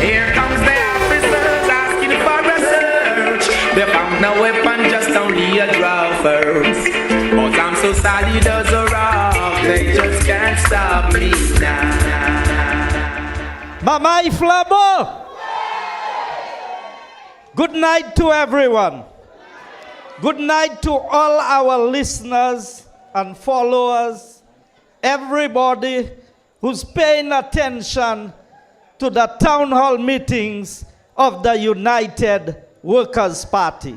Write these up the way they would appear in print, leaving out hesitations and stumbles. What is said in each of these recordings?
Here comes the officers asking for a search. They found no weapon, just only a draw first. But I'm so solid as a rock, they just can't stop me now. Mama Iflamo! Good night to everyone. Good night to all our listeners and followers, everybody who's paying attention to the town hall meetings of the United Workers' Party.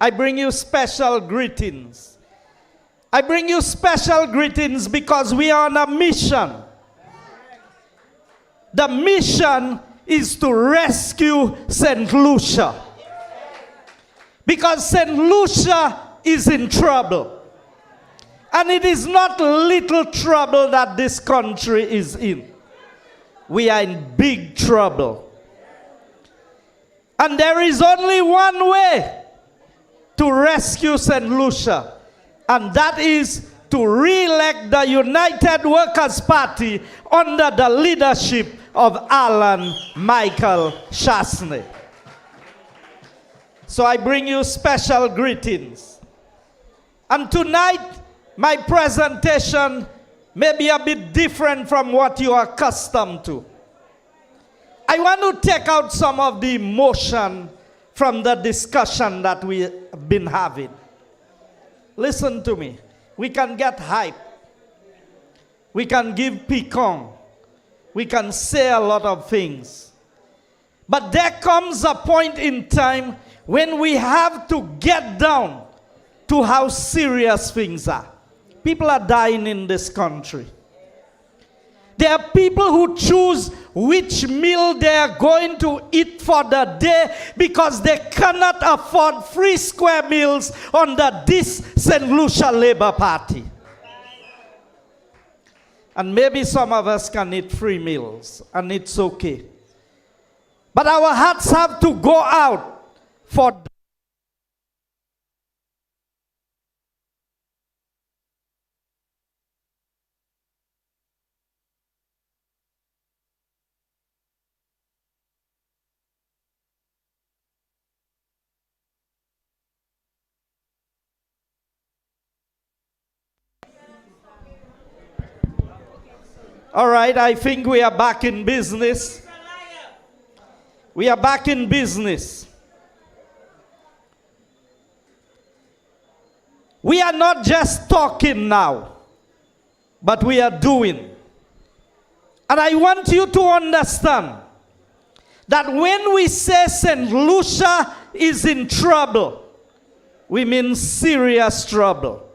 I bring you special greetings. I bring you special greetings because we are on a mission. The mission is to rescue St. Lucia. Because St. Lucia is in trouble. And it is not little trouble that this country is in. We are in big trouble. And there is only one way to rescue St. Lucia. And that is to re-elect the United Workers' Party under the leadership of Alan Michael Chasney. So I bring you special greetings. And tonight, my presentation may be a bit different from what you are accustomed to. I want to take out some of the emotion from the discussion that we have been having. Listen to me. We can get hype. We can give pecan. We can say a lot of things. But there comes a point in time when we have to get down to how serious things are. People are dying in this country. There are people who choose which meal they are going to eat for the day because they cannot afford free square meals under this St. Lucia Labour Party. And maybe some of us can eat free meals, and it's okay. But our hearts have to go out for All right, I think we are back in business. We are back in business. We are not just talking now, but we are doing. And I want you to understand that when we say St. Lucia is in trouble, we mean serious trouble.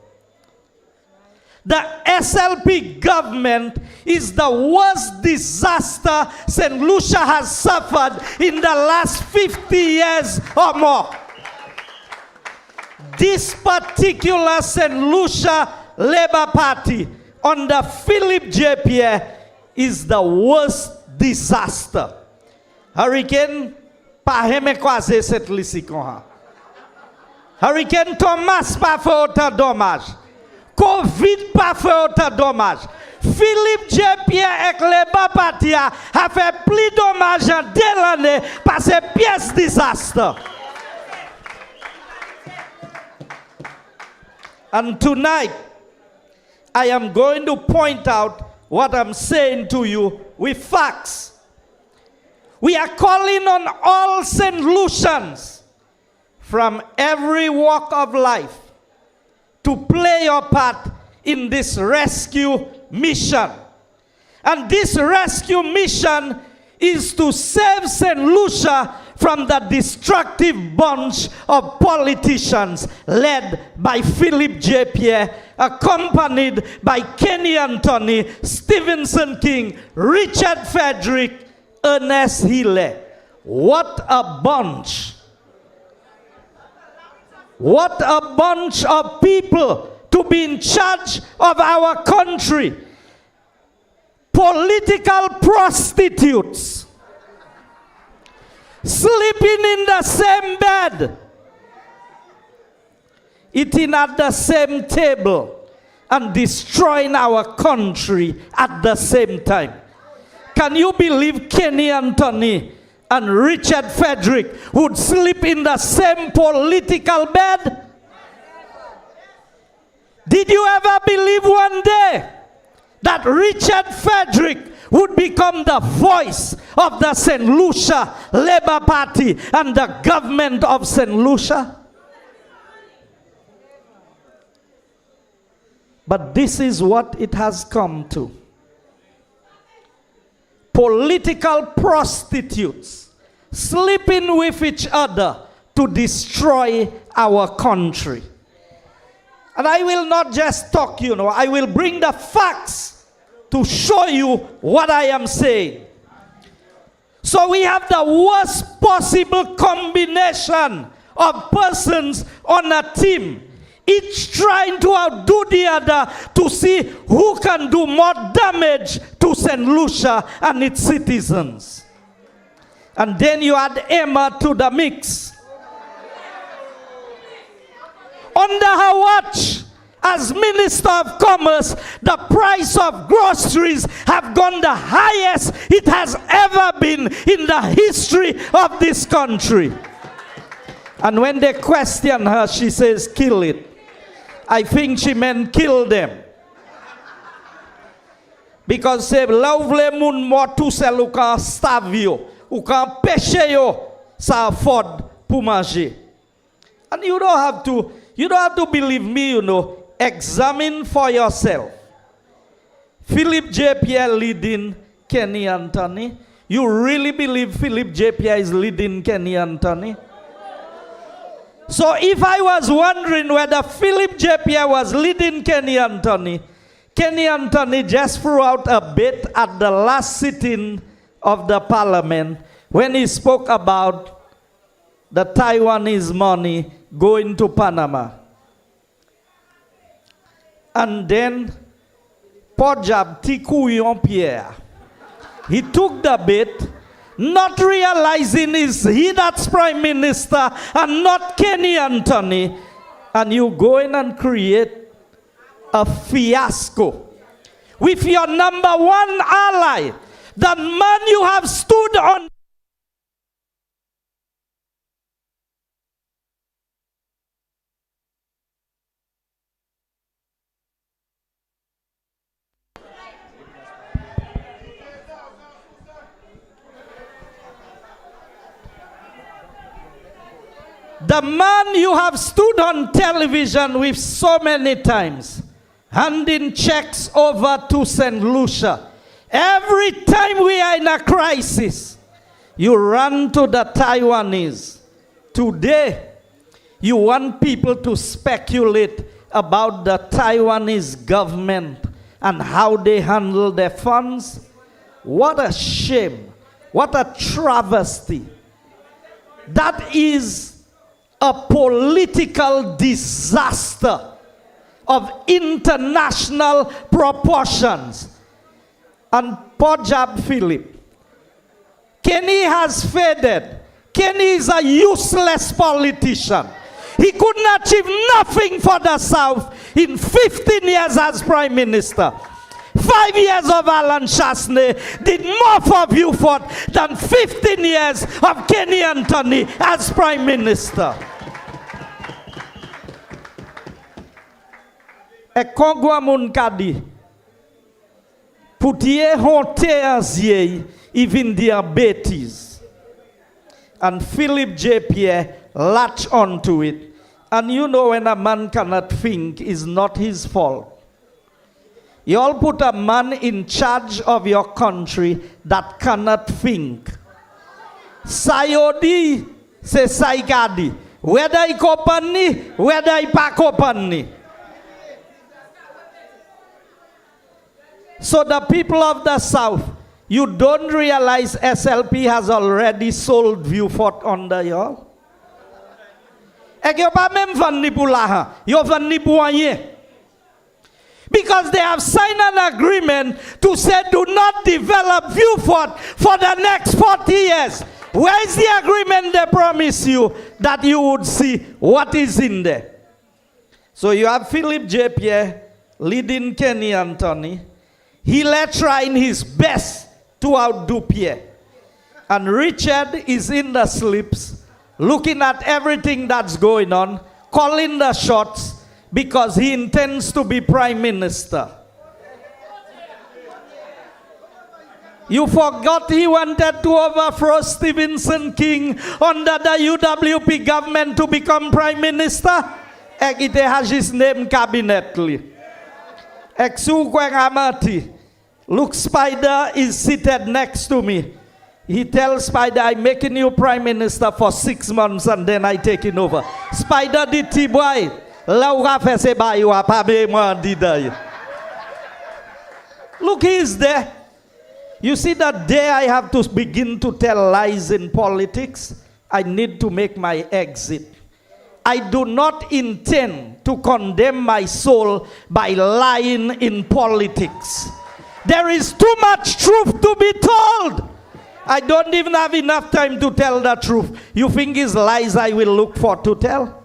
The SLP government is the worst disaster St. Lucia has suffered in the last 50 years or more. This particular St. Lucia Labour Party under Philip J. Pierre is the worst disaster. Hurricane Paheme kwaze set lisi konha. Hurricane Thomas pa fe autant dommage. Covid pas fait autant dommage. Philippe J. Pierre et Labour Party a fait plus dommage en 2 années par ces pièces disaster. And tonight, I am going to point out what I'm saying to you with facts. We are calling on all St. Lucians from every walk of life to play your part in this rescue mission. And this rescue mission is to save St. Lucia from the destructive bunch of politicians led by Philip J. Pierre, accompanied by Kenny Anthony, Stevenson King, Richard Frederick, Ernest Hille. What a bunch! What a bunch of people to be in charge of our country. Political prostitutes sleeping in the same bed, eating at the same table, and destroying our country at the same time. Can you believe Kenny Anthony and Richard Frederick would sleep in the same political bed? Did you ever believe one day that Richard Frederick would become the voice of the St. Lucia Labour Party and the government of St. Lucia? But this is what it has come to. Political prostitutes sleeping with each other to destroy our country. And I will not just talk, I will bring the facts to show you what I am saying. So we have the worst possible combination of persons on a team, each trying to outdo the other to see who can do more damage to St. Lucia and its citizens. And then you add Emma to the mix. Under her watch, as Minister of Commerce, the price of groceries have gone the highest it has ever been in the history of this country. And when they question her, she says, kill it. I think she meant kill them. Because say, lovely moun motu se ou kan stave yo, ou kan peche yo, sa afford pou manger. And you don't have to believe me, Examine for yourself. Philip J. Pierre leading Kenny Anthony. You really believe Philip J. Pierre is leading Kenny Anthony? So if I was wondering whether Philip J. Pierre was leading Kenny Anthony just threw out a bit at the last sitting of the parliament when he spoke about the Taiwanese money going to Panama. And then, Pojab Tikouyon Pierre, he took the bait, not realizing he that's prime minister and not Kenny Anthony, and you go in and create a fiasco with your number one ally, the man you have stood on. The man you have stood on television with so many times, handing checks over to St. Lucia. Every time we are in a crisis, you run to the Taiwanese. Today, you want people to speculate about the Taiwanese government and how they handle their funds. What a shame. What a travesty. That is a political disaster of international proportions. And Pojab Philip, Kenny has faded. Kenny is a useless politician. He couldn't achieve nothing for the South in 15 years as Prime Minister. 5 years of Alan Chasney did more for Beaufort than 15 years of Kenny Anthony as Prime Minister. E kongwa moun kadi putie honte aziei even diabetes. And Philip J. Pierre latched onto it. And you know, when a man cannot think, it's not his fault. You all put a man in charge of your country that cannot think. Sayodi se saigadi. Whether I open ni, whether I pack open ni. So the people of the South, you don't realize SLP has already sold Beaufort under y'all? Ek yo pa même vandi pou la ha, yo vandi pou anye. Because they have signed an agreement to say do not develop Beaufort for the next 40 years. Where is the agreement they promise you that you would see what is in there? So you have Philip J. Pierre leading Kenny Anthony. He let trying his best to outdo Pierre. And Richard is in the slips, looking at everything that's going on, calling the shots, because he intends to be prime minister. You forgot he wanted to overthrow Stevenson King under the UWP government to become prime minister? Ek ite has his name cabinetly. Ek su kweng amati. Look, Spider is seated next to me. He tells Spider, I'm making you prime minister for 6 months and then I take it over. Spider di tiboy. Laura fese ba you apabe mo didai. Look, he's there. You see, that day I have to begin to tell lies in politics, I need to make my exit. I do not intend to condemn my soul by lying in politics. There is too much truth to be told. I don't even have enough time to tell the truth. You think it's lies I will look for to tell?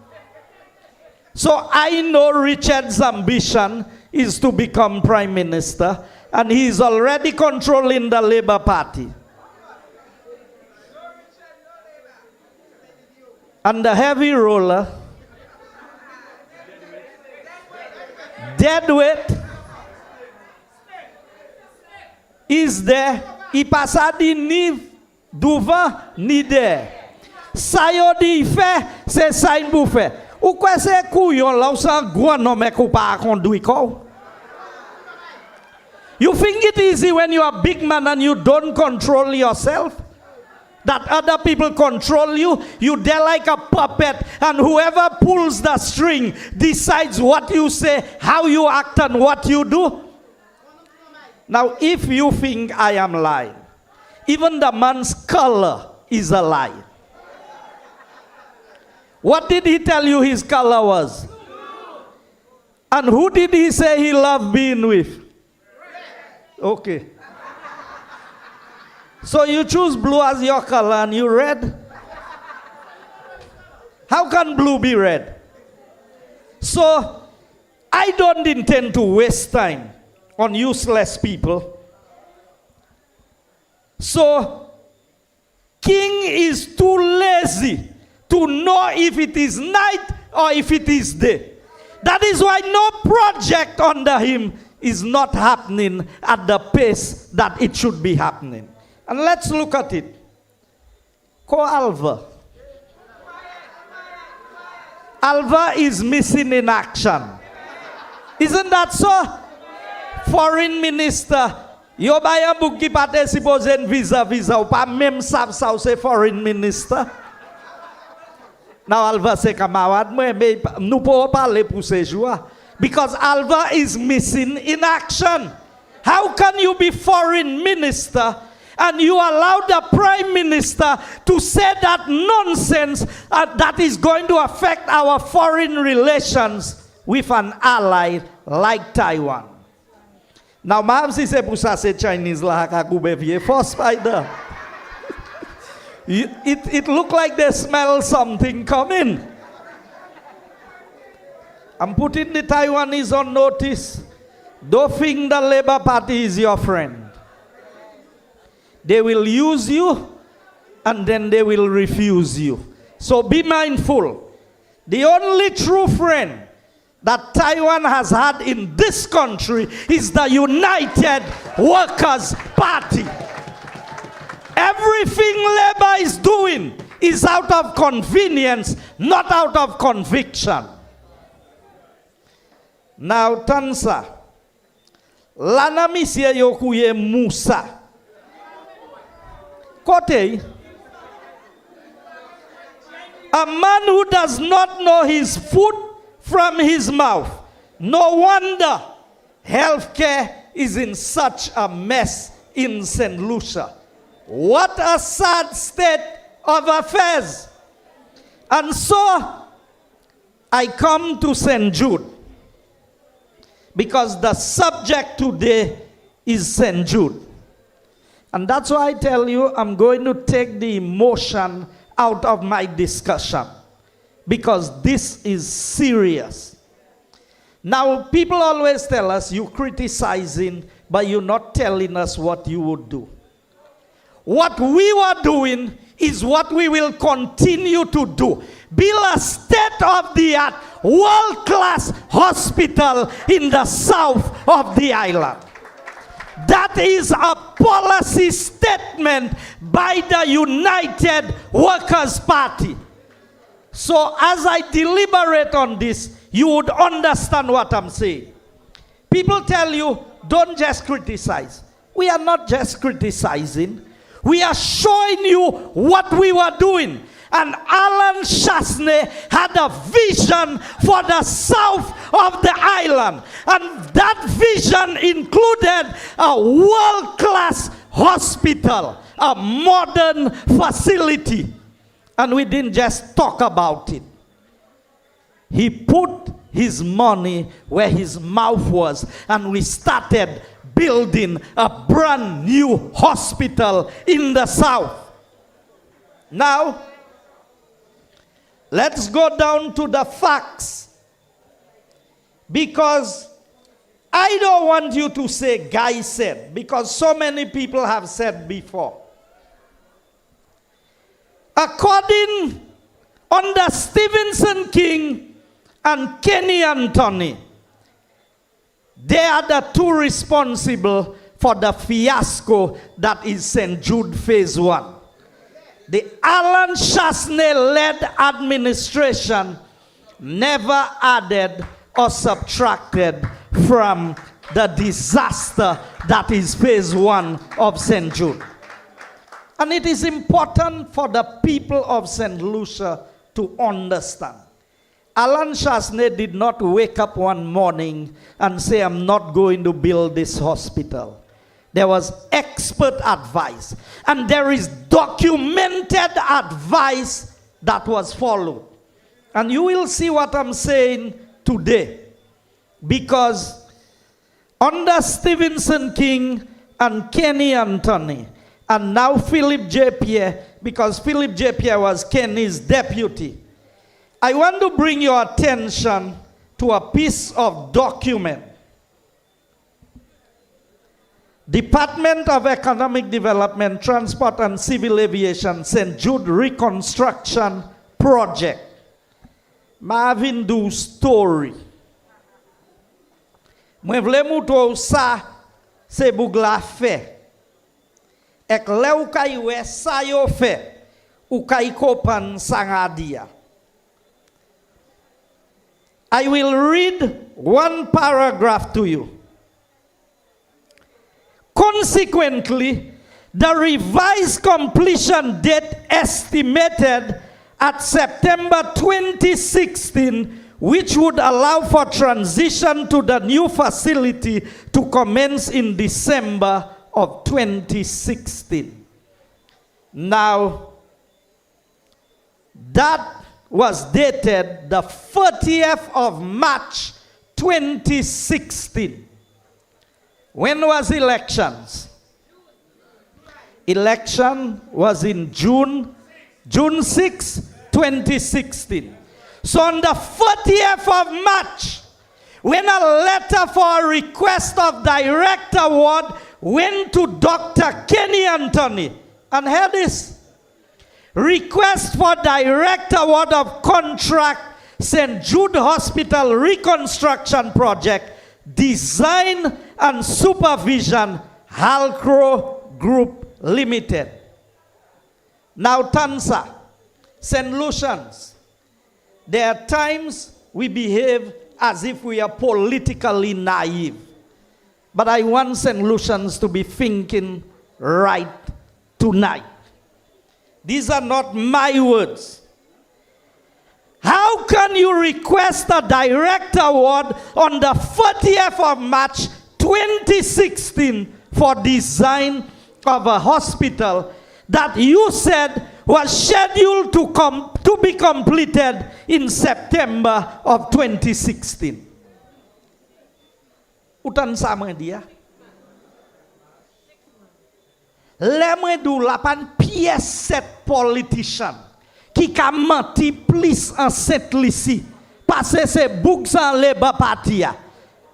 So I know Richard's ambition is to become prime minister, and he is already controlling the Labour Party. And the heavy roller, dead weight, is there. I passa di ni duva ni de. Sayo di fe se sain boufe. Ou kwa se couillon là ou sa gouan non mais ko pa conduit ko. You think it easy when you are a big man and you don't control yourself? That other people control you? You there like a puppet, and whoever pulls the string decides what you say, how you act, and what you do. Now, if you think I am lying, even the man's color is a lie. What did he tell you his color was? And who did he say he loved being with? Okay. So you choose blue as your color and you red? How can blue be red? So I don't intend to waste time on useless people. So King is too lazy to know if it is night or if it is day. That is why no project under him is not happening at the pace that it should be happening. And let's look at it. Ko Alva. Alva is missing in action. Isn't that so? Foreign minister, yo ba book ki pate suppose visa ou pa même sav sa ou se foreign minister. Now Alva se camarade mais nous pouvons parler pour ces jours. Because Alva is missing in action. How can you be foreign minister and you allow the prime minister to say that nonsense that is going to affect our foreign relations with an ally like Taiwan? Now, ma'am, si c'est pour ça c'est Chinese là ka koube vie for Spider. It look like they smell something coming. I'm putting the Taiwanese on notice. Don't think the Labour Party is your friend. They will use you and then they will refuse you. So be mindful. The only true friend that Taiwan has had in this country is the United Workers' Party. Everything Labour is doing is out of convenience, not out of conviction. Now, Tansa, lana misye yokuye Musa. Kote, a man who does not know his food from his mouth. No wonder healthcare is in such a mess in St. Lucia. What a sad state of affairs. And so, I come to St. Jude. Because the subject today is St. Jude. And that's why I tell you I'm going to take the emotion out of my discussion. Because this is serious. Now, people always tell us, you're criticizing, but you're not telling us what you would do. what we were doing is what we will continue to do. Build a state-of-the-art, world-class hospital in the south of the island. That is a policy statement by the United Workers' Party. So as I deliberate on this, you would understand what I'm saying. People tell you, don't just criticize. We are not just criticizing. We are showing you what we were doing. And Alan Chasney had a vision for the south of the island. And that vision included a world-class hospital, a modern facility. And we didn't just talk about it. He put his money where his mouth was, and we started building a brand new hospital in the south. Now, let's go down to the facts. Because I don't want you to say Guy said, because so many people have said before. According under Stevenson King and Kenny Anthony, they are the two responsible for the fiasco that is St. Jude Phase 1. The Alan Chasney-led administration never added or subtracted from the disaster that is Phase 1 of St. Jude. And it is important for the people of St. Lucia to understand. Alan Chasney did not wake up one morning and say, I'm not going to build this hospital. There was expert advice. And there is documented advice that was followed. And you will see what I'm saying today. Because under Stevenson King and Kenny Anthony, and now Philip J. Pierre, because Philip J. Pierre was Kenny's deputy, I want to bring your attention to a piece of document. Department of Economic Development, Transport and Civil Aviation, St. Jude Reconstruction Project. Marvin do story. Mwen vle moutou sa se bougla fe. Ek le ou kay we sa yo fe, ou kay kopan sangadia. I will read one paragraph to you. Consequently, the revised completion date estimated at September 2016, which would allow for transition to the new facility to commence in December of 2016. Now, that was dated the 30th of March 2016. When was elections? Election was in June 6, 2016. So on the 30th of March, when a letter for a request of direct award went to Dr. Kenny Anthony, and hear this, request for direct award of contract St. Jude Hospital Reconstruction Project, Design and Supervision, Halcro Group Limited. Now, Tansa, St. Lucians, there are times we behave as if we are politically naive. But I want St. Lucians to be thinking right tonight. These are not my words. How can you request a direct award on the 30th of March 2016 for design of a hospital that you said was scheduled to be completed in September of 2016? Utan sama dia. Lèmè dou la pan pièce set politician qui ka menti plus en set lisi parce c'est bouk san Labour Party.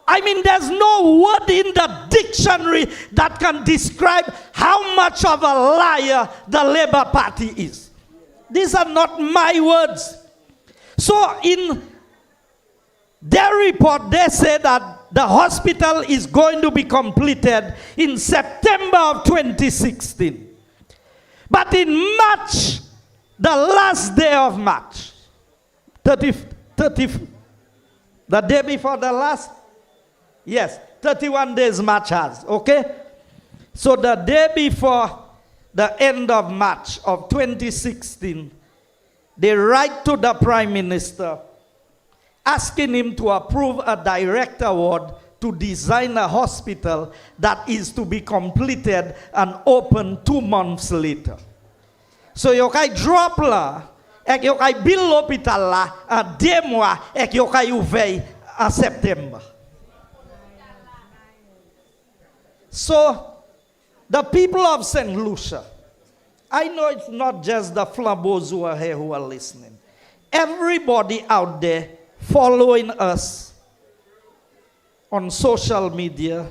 I mean, there's no word in the dictionary that can describe how much of a liar the Labour Party is. These are not my words. So in their report, they say that the hospital is going to be completed in September of 2016. But in March, the last day of March, the day before the last, yes, 31 days March has, okay? So the day before the end of March of 2016, they write to the Prime Minister asking him to approve a direct award to design a hospital that is to be completed and open 2 months later. So yo kay drop la, ek yo kay build l'hôpital la, en 2 mois, ek yo kay ouvert en September. So, the people of St. Lucia, I know it's not just the flambos who are here who are listening. Everybody out there following us on social media,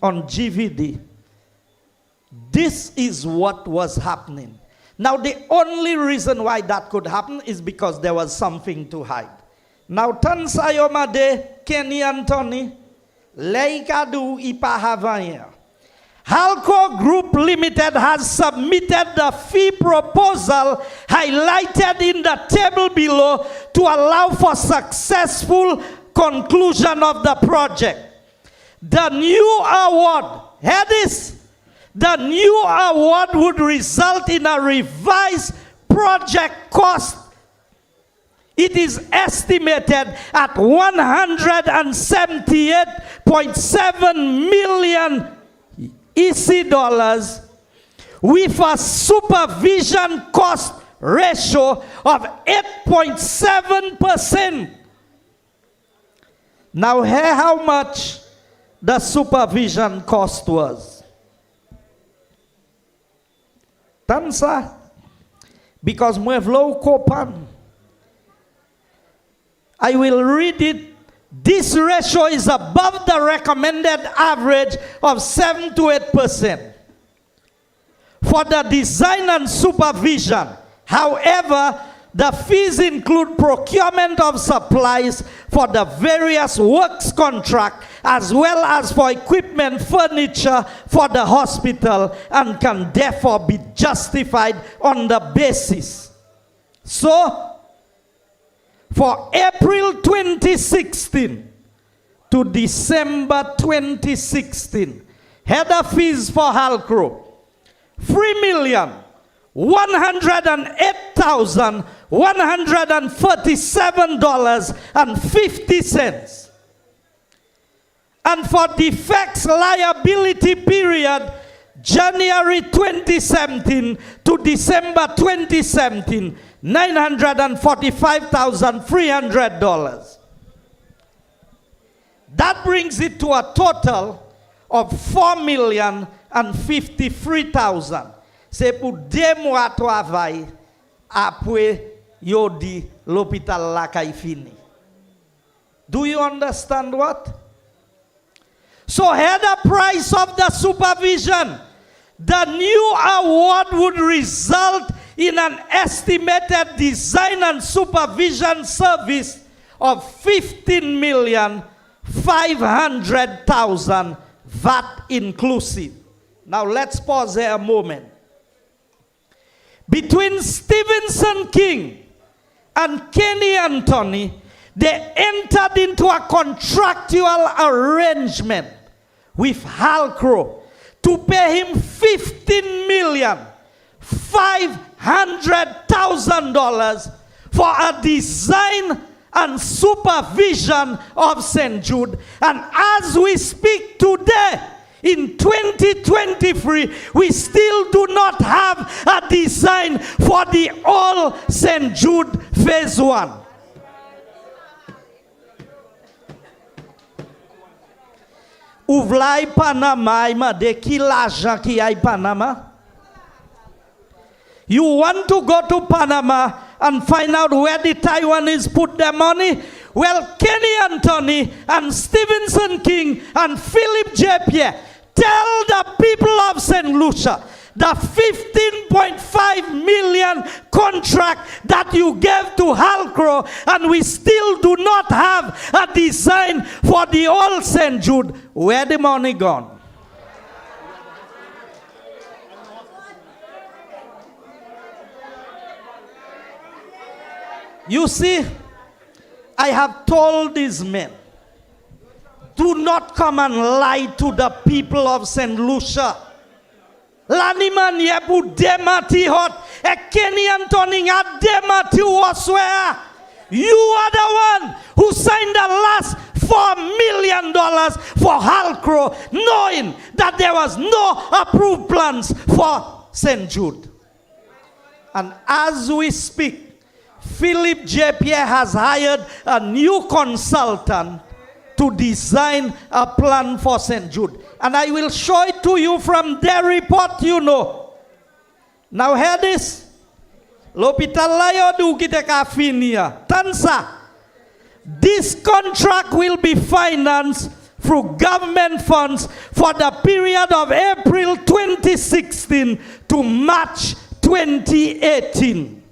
on GVD, this is what was happening. Now, the only reason why that could happen is because there was something to hide. Now, tan sayoma de Kenny Anthony, leikadu ipa havanya. Halco Group Limited has submitted the fee proposal highlighted in the table below to allow for successful conclusion of the project. The new award, hear this, the new award would result in a revised project cost. It is estimated at $178.7 million EC dollars, with a supervision cost ratio of 8.7%. Now hear how much the supervision cost was. Tansa, because mwevlo kopan. I will read it. This ratio is above the recommended average of 7 to 8% for the design and supervision. However, the fees include procurement of supplies for the various works contract as well as for equipment, furniture for the hospital, and can therefore be justified on the basis. So, for April 2016 to December 2016, header fees for Halcro, $3,108,137.50. And for defects liability period, January 2017 to December 2017, $945,300. That brings it to a total of $4,053,000. C'est pour 2 mois de travail après yo di l'hôpital la kay fini. Do you understand what? So here the price of the supervision. The new award would result in an estimated design and supervision service of $15,500,000 VAT inclusive. Now let's pause here a moment. Between Stevenson King and Kenny Anthony, they entered into a contractual arrangement with Halcro to pay him $15,500,000 for a design and supervision of St. Jude. And as we speak today, in 2023, we still do not have a design for the all St. Jude Phase 1. Ouvlai Panama, ima de ki l'argent ki ay Panama? You want to go to Panama and find out where the Taiwanese put their money? Well, Kenny Anthony and Stevenson King and Philip J. Pierre, tell the people of St. Lucia, the 15.5 million contract that you gave to Halcro, and we still do not have a design for the old St. Jude. Where the money gone? You see, I have told these men, do not come and lie to the people of St. Lucia. Laniman yebu demati hot, e Kenny Anthony a demati waswea. You are the one who signed the last $4 million for Halcro, knowing that there was no approved plans for St. Jude. And as we speak, Philip J. Pierre has hired a new consultant to design a plan for St. Jude. And I will show it to you from their report, you know. Now hear this. L'hôpital layo du kita kafinia. Tansa. This contract will be financed through government funds for the period of April 2016 to March 2018.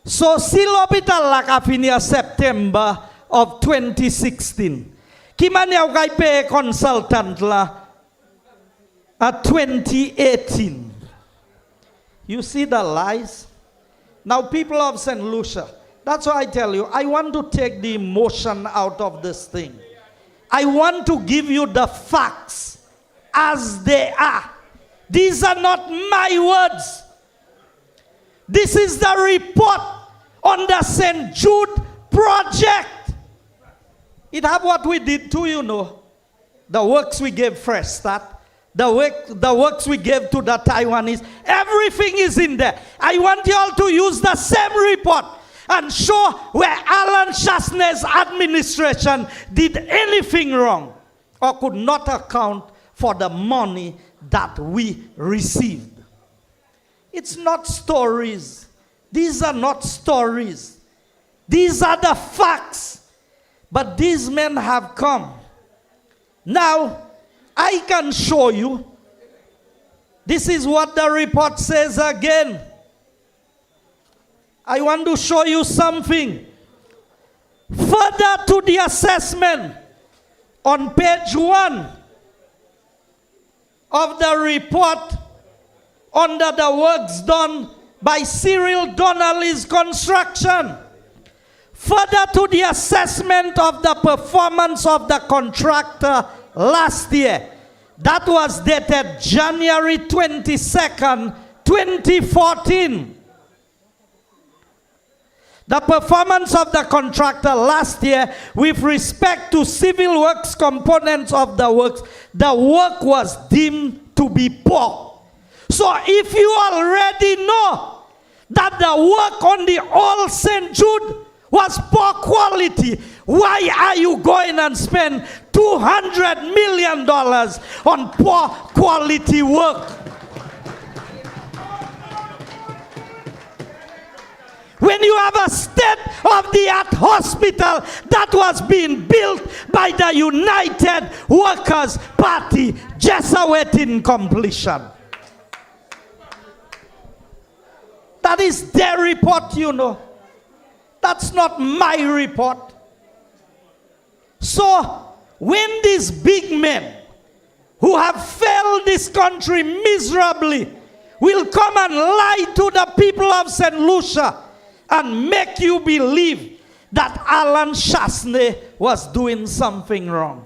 So, si l'hôpital la kafinia September of 2016. Kiman yaw kay pay consultant la at 2018. You see the lies? Now, people of St. Lucia, that's why I tell you, I want to take the emotion out of this thing. I want to give you the facts as they are. These are not my words. This is the report on the St. Jude project. It have what we did too, you know. The works we gave Fresh Start. The works we gave to the Taiwanese. Everything is in there. I want you all to use the same report and show where Alan Chasney's administration did anything wrong or could not account for the money that we received. It's not stories. These are not stories. These are the facts. But these men have come. Now, I can show you. This is what the report says again. I want to show you something. Further to the assessment, on page 1 of the report, under the works done by Cyril Donnelly's construction. Further to the assessment of the performance of the contractor last year. That was dated January 22nd, 2014. The performance of the contractor last year with respect to civil works components of the work was deemed to be poor. So if you already know that the work on the old St. Jude was poor quality, why are you going and spend $200 million on poor quality work? When you have a state-of-the-art hospital that was being built by the United Workers' Party, just awaiting completion. That is their report, you know. That's not my report. So, when these big men who have failed this country miserably will come and lie to the people of St. Lucia and make you believe that Alan Chasney was doing something wrong.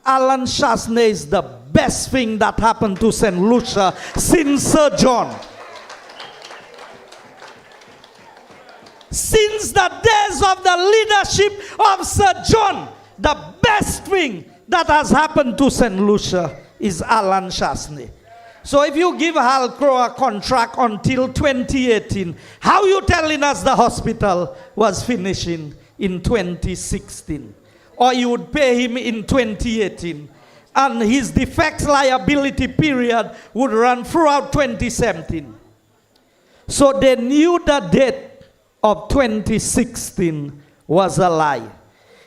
Alan Chasney is the best thing that happened to St. Lucia since Sir John. Since the days of the leadership of Sir John, the best thing that has happened to St. Lucia is Alan Chasney. So if you give Halcro a contract until 2018, how you telling us the hospital was finishing in 2016? Or you would pay him in 2018, and his defects liability period would run throughout 2017. So they knew the date of 2016 was a lie.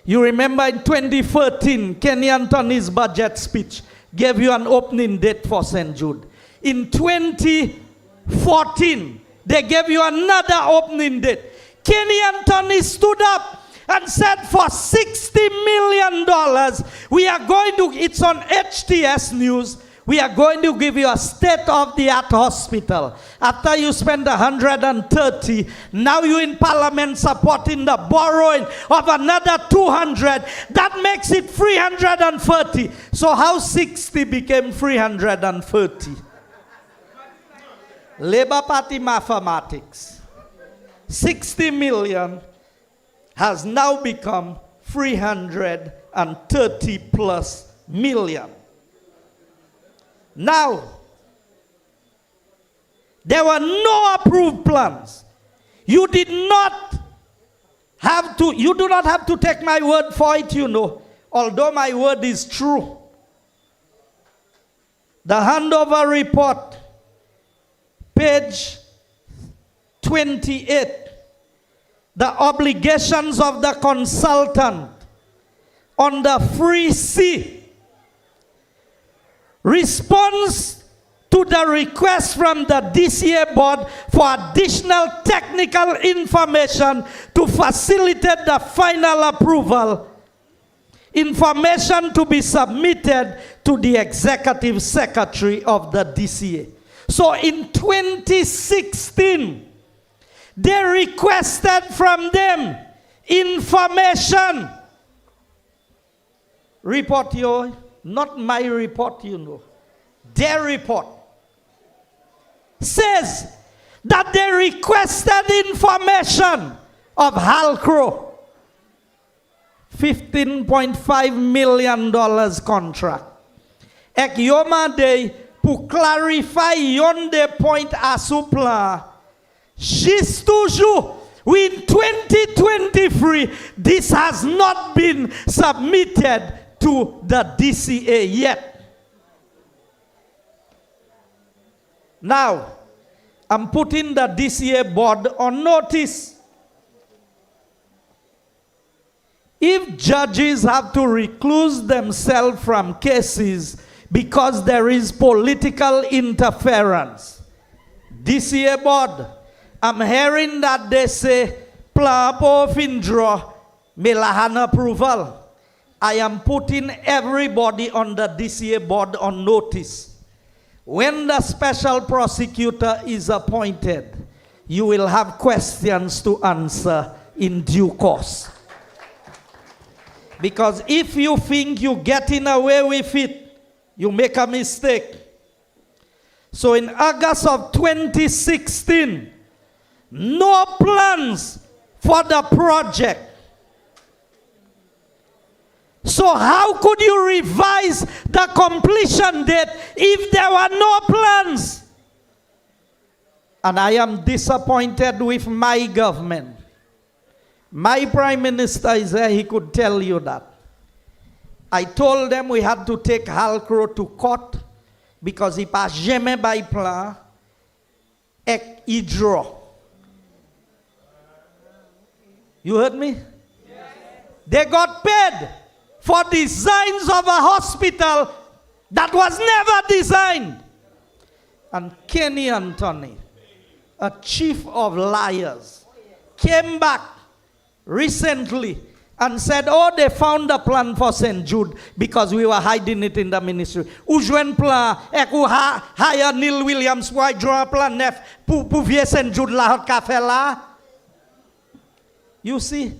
You remember in 2013, Kenny Anthony's budget speech gave you an opening date for St. Jude. In 2014, they gave you another opening date. Kenny Anthony stood up and said, for $60 million, we are going to, it's on HTS News, we are going to give you a state-of-the-art hospital. After you spend 130, now you're in Parliament supporting the borrowing of another 200. That makes it 330. So how 60 became 330? Labour Party mathematics. 60 million has now become 330 plus million. Now, there were no approved plans. You do not have to take my word for it, you know, although my word is true. The handover report, page 28, the obligations of the consultant on the free C responds to the request from the DCA board for additional technical information to facilitate the final approval. Information to be submitted to the executive secretary of the DCA. So in 2016, they requested from them information. Report your, not my report, you know. Their report says that they requested information of Halcro. $15.5 million contract. Ek yoma de pour clarify yon de point asupla. She's toujours. In 2023, this has not been submitted to the DCA yet. Now, I'm putting the DCA board on notice. If judges have to recluse themselves from cases because there is political interference, DCA board, I'm hearing that they say, Plapo Findro, Melahan approval. I am putting everybody on the DCA board on notice. When the special prosecutor is appointed, you will have questions to answer in due course. Because if you think you're getting away with it, you make a mistake. So in August of 2016, no plans for the project. So how could you revise the completion date if there were no plans? And I am disappointed with my government. My Prime Minister is there, he could tell you that. I told them we had to take Halcro to court because he passed jamais by plan ek hydro. You heard me? Yes. They got paid for designs of a hospital that was never designed. And Kenny Anthony, a chief of liars, came back recently and said, oh, they found a plan for St. Jude because we were hiding it in the ministry. Ujwen plan, ek ou hire Neil Williams, why draw a plan nef, pou vie St. Jude la hot cafe la. You see,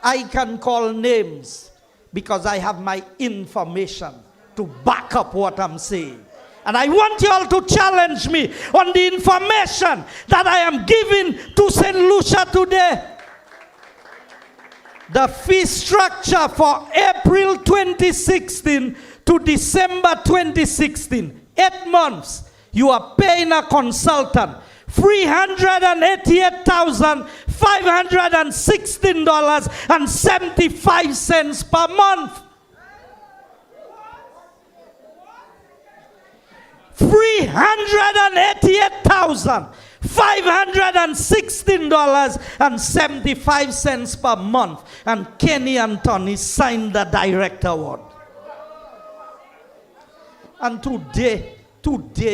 I can call names because I have my information to back up what I'm saying. And I want you all to challenge me on the information that I am giving to St. Lucia today. The fee structure for April 2016 to December 2016, 8 months, you are paying a consultant $388,516.75 per month. $388,516.75 $516.75 per month. And Kenny Anthony signed the direct award. And today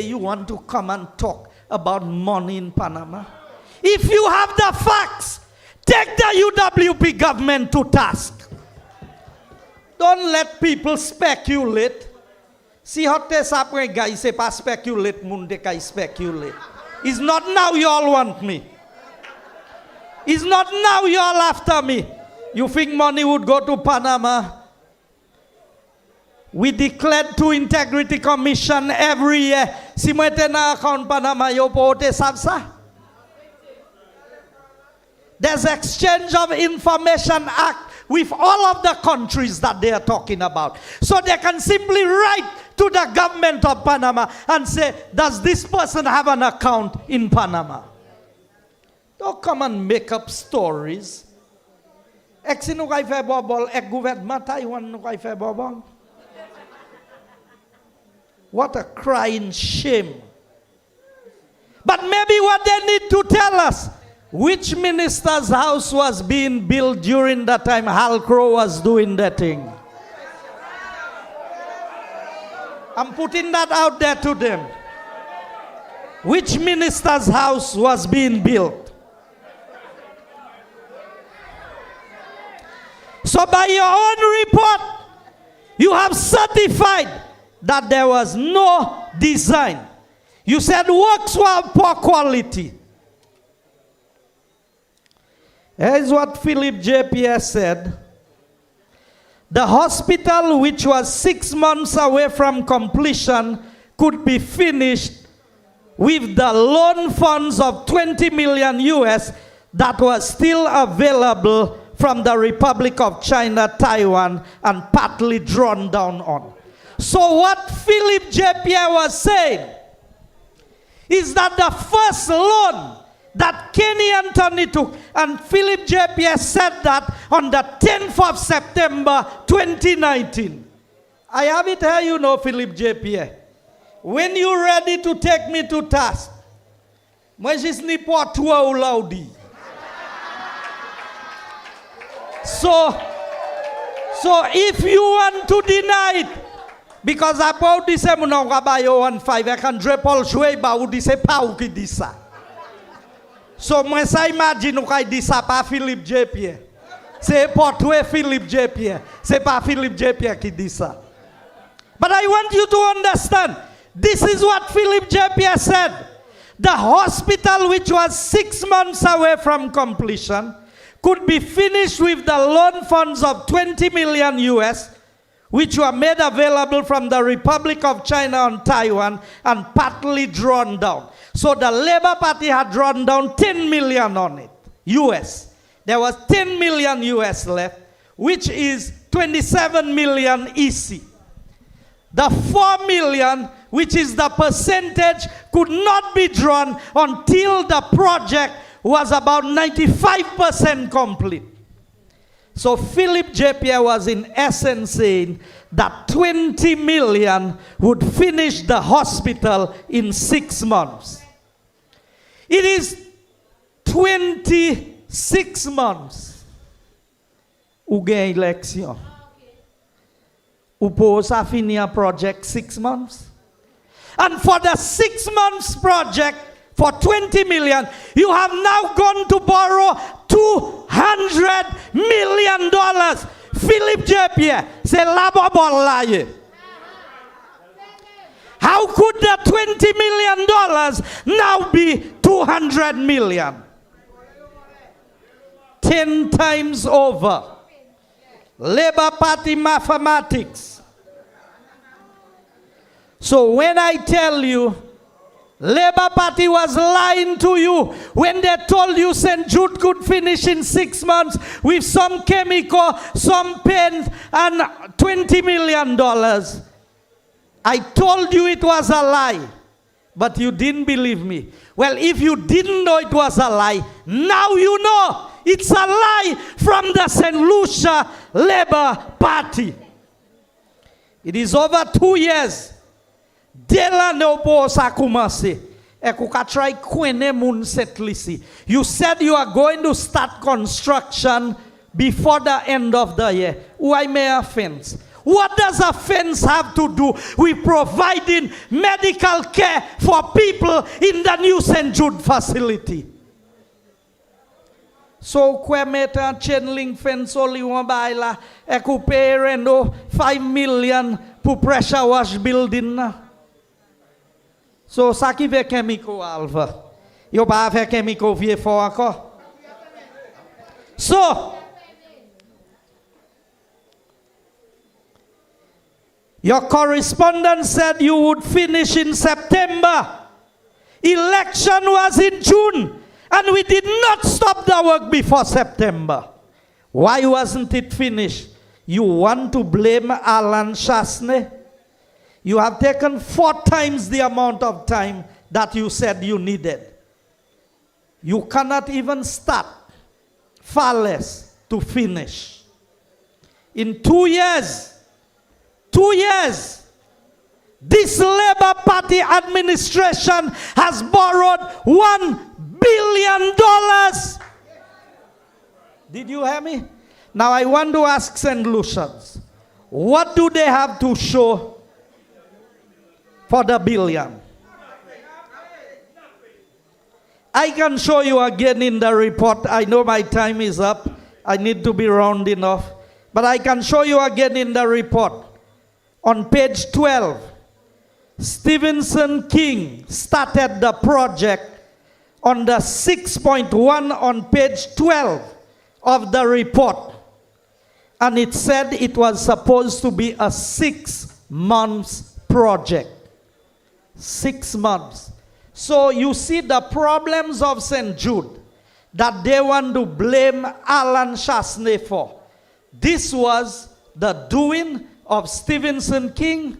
you want to come and talk about money in Panama? If you have the facts, take the UWP government to task. Don't let people speculate. Si hotte sapre guys, c'est pas speculate, munde kai speculate. It's not now you all want me. It's not now you all after me. You think money would go to Panama? We declared to Integrity Commission every year. Si mwete na account Panama yo pote sabsa. There's exchange of information act with all of the countries that they are talking about. So they can simply write to the government of Panama and say, does this person have an account in Panama? Don't come and make up stories. Ex nou kay fe bobol, ek gouvernement Taiwan nou kay fe bobol. What a crying shame. But maybe what they need to tell us, which minister's house was being built during that time Hal Crow was doing that thing. I'm putting that out there to them. Which minister's house was being built? So by your own report, you have certified that there was no design. You said works were poor quality. Here's what Philip JPS said. The hospital, which was 6 months away from completion, could be finished with the loan funds of 20 million US that was still available from the Republic of China, Taiwan, and partly drawn down on. So what Philip JPS was saying is that the first loan that Kenny Anthony took, and Philip JPS said that on the 10th of September 2019. I have it here, you know, Philip JPS. When you're ready to take me to task, moi je n'ai pas toi ou laudi. So if you want to deny it, because about this, I'm not going to 5, I can drop all jouer, but you say pas ou qui dit ça. So, moi, ça imagine ou kay dit ça pas Philippe JPS. C'est pas toi Philippe JPS. C'est pas Philippe JPS qui dit ça. But I want you to understand, this is what Philip JPS said. The hospital, which was 6 months away from completion, could be finished with the loan funds of 20 million US, which were made available from the Republic of China and Taiwan and partly drawn down. So the Labour Party had drawn down 10 million on it, US. There was 10 million US left, which is 27 million EC. The 4 million, which is the percentage, could not be drawn until the project was about 95% complete. So Philip JPS was in essence saying that 20 million would finish the hospital in 6 months. It is 26 months. Ou gen election. Ou pose a fini a project 6 months. And for the 6 months project, for 20 million, you have now gone to borrow $200 million. Philip JPS, c'est la bobole la ye. How could the $20 million now be 200 million? 10 times over. Labour Party mathematics. So when I tell you, Labour Party was lying to you when they told you St. Jude could finish in 6 months with some chemical, some paint, and $20 million. I told you it was a lie, but you didn't believe me. Well, if you didn't know it was a lie, now you know it's a lie from the St. Lucia Labour Party. It is over 2 years. Dès l'année où ça a commencé, Ekuka try kwene mun setlisi. You said you are going to start construction before the end of the year. Why may a fence? What does a fence have to do with providing medical care for people in the new St. Jude facility? So, kwe meta chain link fence only one by la, eku pay rendo 5 million pour pressure wash building na. So, ça qui veut chemical alva. Yo ba have chemical vie for encore. So, your correspondent said you would finish in September. Election was in June. And we did not stop the work before September. Why wasn't it finished? You want to blame Alan Chasney? You have taken 4 times the amount of time that you said you needed. You cannot even start, far less to finish. In 2 years, this Labour Party administration has borrowed $1 billion. Did you hear me? Now I want to ask St. Lucians, what do they have to show for the billion? I can show you again in the report. I know my time is up. I need to be rounding off. But I can show you again in the report. On page 12, Stevenson King started the project on the 6.1 on page 12 of the report. And it said it was supposed to be a 6 months project. 6 months. So you see the problems of St. Jude that they want to blame Alan Chasney for. This was the doing of Stevenson King.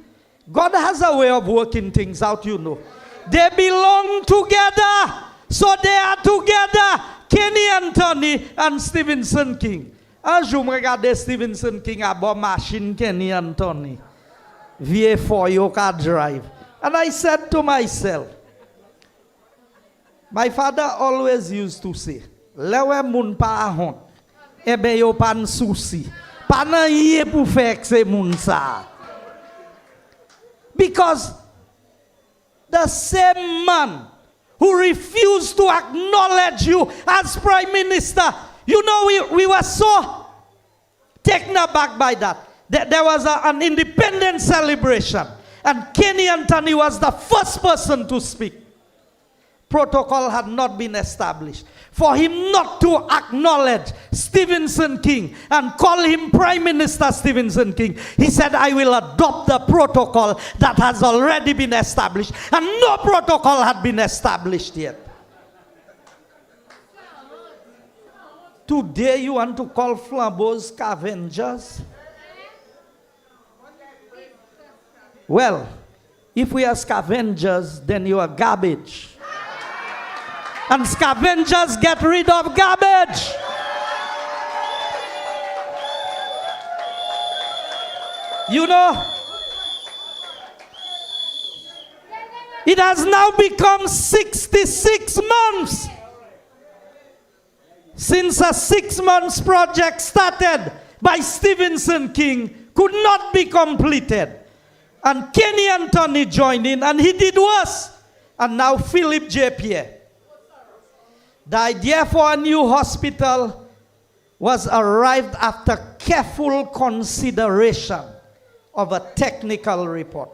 God has a way of working things out, you know. They belong together. So they are together. Kenny Anthony and Stevenson King. As je regarde Stevenson King about machine Kenny Anthony. VA4 you can drive. And I said to myself, my father always used to say, lewe moun pa ahon, ebe yo pan souci. Pana ye pou fek se moun sa. Because the same man who refused to acknowledge you as Prime Minister, you know, we were so taken aback by that. There was an independence celebration, and Kenny Anthony was the first person to speak. Protocol had not been established. For him not to acknowledge Stevenson King and call him Prime Minister Stevenson King, he said, I will adopt the protocol that has already been established. And no protocol had been established yet. Today you want to call flambeaux scavengers? Well, if we are scavengers, then you are garbage. And scavengers get rid of garbage. You know, it has now become 66 months since a 6 months project started by Stevenson King could not be completed. And Kenny Anthony joined in, and he did worse. And now Philip J. Pierre. The idea for a new hospital was arrived after careful consideration of a technical report.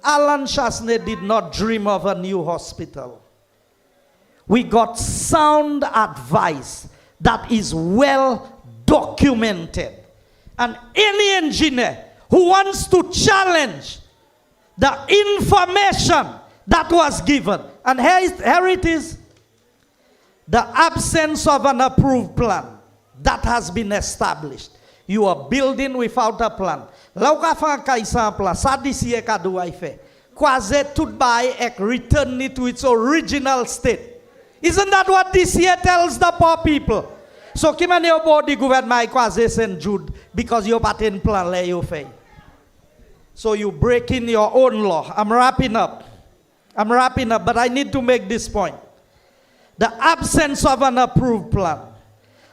Alan Chasney did not dream of a new hospital. We got sound advice that is well documented. And any engineer who wants to challenge the information that was given, and here it is, the absence of an approved plan that has been established. You are building without a plan. Lauka fa exemple, sa disi e kado ay fe. Kwaze tout bay ek return it to its original state. Isn't that what this year tells the poor people? So kimane yo body gouvernement kwaze St. Jude because you paten plan le yo fe. So you break in your own law. I'm wrapping up. I'm wrapping up, but I need to make this point. The absence of an approved plan,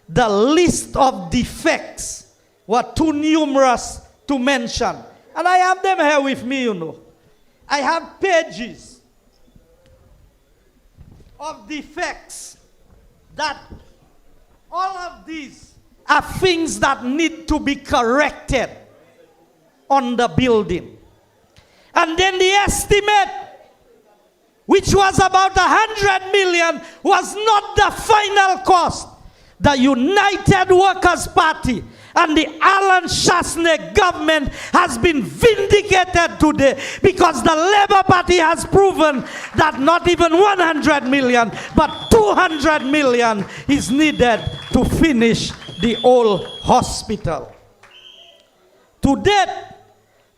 the list of defects were too numerous to mention. And I have them here with me, you know. I have pages of defects that all of these are things that need to be corrected on the building. And then the estimate, which was about 100 million, was not the final cost. The United Workers' Party and the Alan Shasney government has been vindicated today because the Labour Party has proven that not even 100 million, but 200 million is needed to finish the old hospital. To date,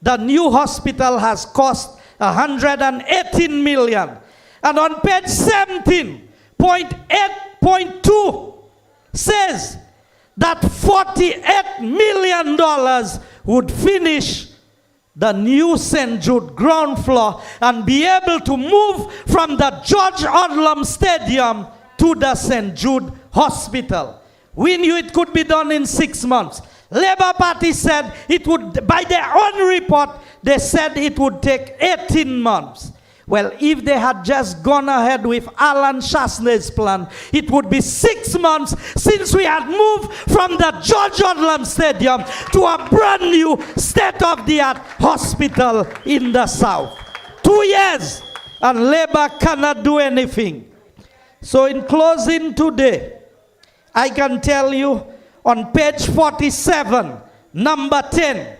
the new hospital has cost 118 million. And on page 17.8.2 says that $48 million would finish the new St. Jude ground floor and be able to move from the George Odlum Stadium to the St. Jude Hospital. We knew it could be done in 6 months. Labour Party said it would, by their own report, they said it would take 18 months. Well, if they had just gone ahead with Alan Shasney's plan, it would be 6 months since we had moved from the George Odlum Stadium to a brand new state-of-the-art hospital in the south. 2 years, and Labour cannot do anything. So in closing today, I can tell you, on page 47, number 10,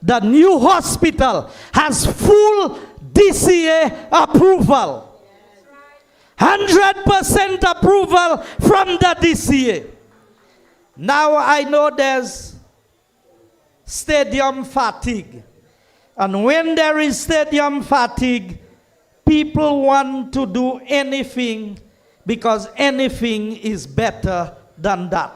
the new hospital has full DCA approval. 100% approval from the DCA. Now I know there's stadium fatigue. And when there is stadium fatigue, people want to do anything because anything is better than that.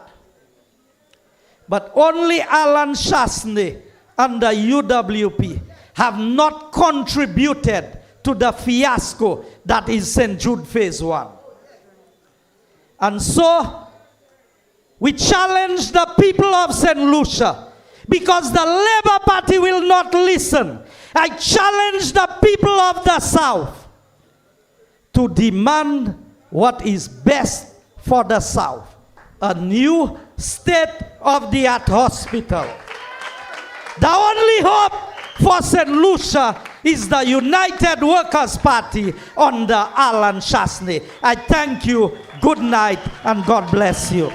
But only Alan Shasney and the UWP have not contributed to the fiasco that is St. Jude Phase 1. And so, we challenge the people of St. Lucia because the Labour Party will not listen. I challenge the people of the South to demand what is best for the South. A new state-of-the-art hospital. The only hope for St. Lucia is the United Workers' Party under Alan Shasney. I thank you, good night, and God bless you.